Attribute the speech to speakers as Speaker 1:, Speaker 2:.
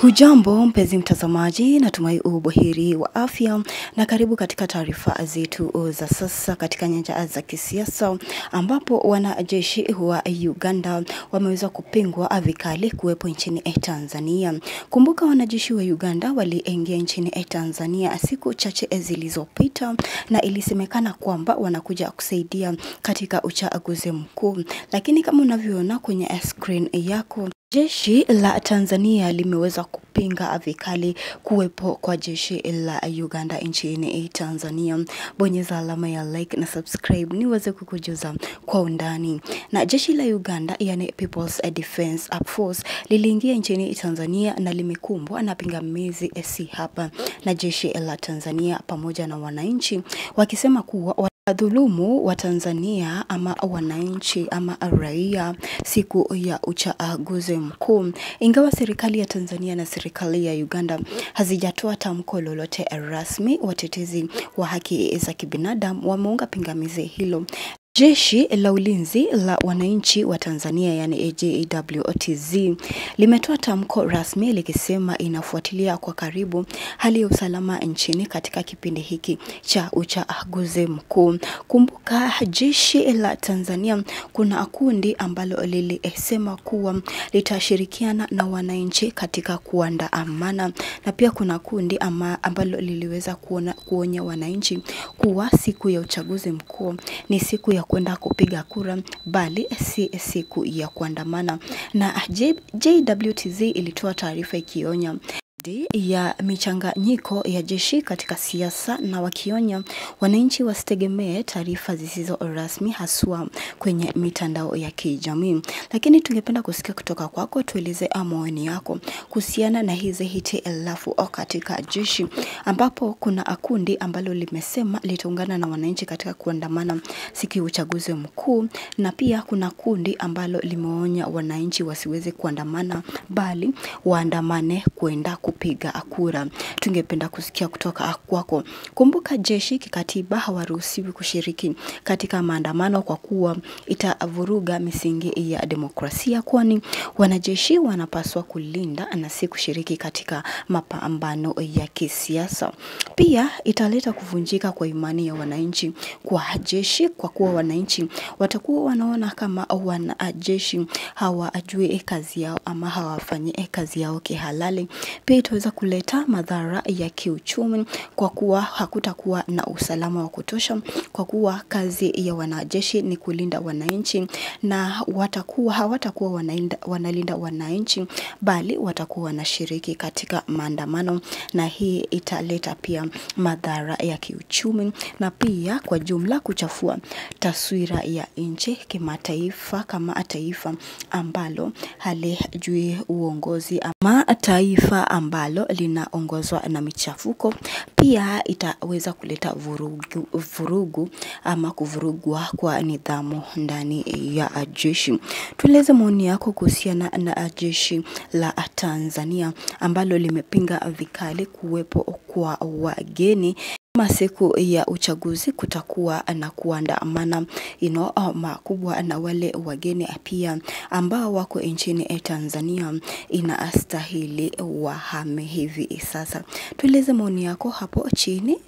Speaker 1: Hujambo mpenzi mtazamaji, natumai ubuheri wa afya na karibu katika taarifa zetu za sasa katika nyanja za kisiasa, ambapo wanajeshi wa Uganda wameweza kupingwa vikali kuwepo nchini Tanzania. Kumbuka wanajeshi wa Uganda waliingia nchini Tanzania siku chache zilizopita na ilisemekana kwamba wanakuja kusaidia katika uchaguzi mkuu, lakini kama unavyoona kwenye screen yako, jeshi la Tanzania limeweza kupinga vikali kuwepo kwa jeshi la Uganda nchini Tanzania. Bonyeza alama ya like na subscribe niweze kukujuza kwa undani. Na jeshi la Uganda, yani People's Defence Force, liliingia nchini Tanzania na limekumbwa na pingamizi si hapa na jeshi la Tanzania pamoja na wananchi, wakisema kuwa dhulumu wa Tanzania ama wananchi ama raia siku ya uchaguzi mkuu. Ingawa serikali ya Tanzania na serikali ya Uganda hazijatoa tamko lolote rasmi, watetezi wa haki za kibinadamu wameunga pingamizi hilo. Jeshi la ulinzi la wananchi wa Tanzania, yani JWTZ, limetoa tamko rasmi likisema inafuatilia kwa karibu hali ya usalama nchini katika kipindi hiki cha uchaguzi mkuu. Kumbuka jeshi la Tanzania kuna kundi ambalo lilisema kuwa litashirikiana na wananchi katika kuandamana, na pia kuna kundi ambalo liliweza kuonya wananchi kuwa siku ya uchaguzi mkuu ni siku ya kwenda kupiga kura, bali si siku ya kuandamana. Na JWTZ ilitoa taarifa ikionya ya michanganyiko ya jeshi katika siasa, na wakionya wananchi wasitegemee taarifa zisizo rasmi haswa kwenye mitandao ya kijamii. Lakini tungependa kusikia kutoka kwako, tueleze maoni yako kuhusiana na hizi hitilafu katika jeshi, ambapo kuna kundi ambalo limesema litaungana na wananchi katika kuandamana siku ya uchaguzi mkuu, na pia kuna kundi ambalo limeonya wananchi wasiweze kuandamana bali waandamane kwenda kupiga kura. Tungependa kusikia kutoka kwako. Kumbuka jeshi kikatiba hawaruhusiwi kushiriki katika maandamano kwa kuwa itavuruga misingi ya demokrasia, kwani wanajeshi wanapaswa kulinda na si kushiriki katika mapambano ya kisiasa. Pia italeta kuvunjika kwa imani ya wananchi kwa jeshi, kwa kuwa wananchi watakuwa wanaona kama wanajeshi hawajui kazi yao ama hawafanyi kazi yao kihalali. Pia itaweza kuleta madhara ya kiuchumi kwa kuwa hakutakuwa na usalama wa kutosha, kwa kuwa kazi ya wanajeshi ni kulinda wananchi, na hawatakuwa wanalinda wananchi bali watakuwa wanashiriki katika maandamano, na hii italeta pia madhara ya kiuchumi na pia kwa jumla kuchafua taswira ya nchi kimataifa kama taifa ambalo halijui uongozi ama taifa ambalo linaongozwa na michafuko. Pia itaweza kuleta vurugu ama kuvurugwa kwa nidhamu ndani ya jeshi. Tueleze maoni yako kuhusiana na jeshi la Tanzania ambalo limepinga vikali kuwepo kwa wageni siku ya uchaguzi. Kutakuwa na kuandamana makubwa na wale wageni pia ambao wako nchini Tanzania inastahili wahame hivi sasa. Tueleze maoni yako hapo chini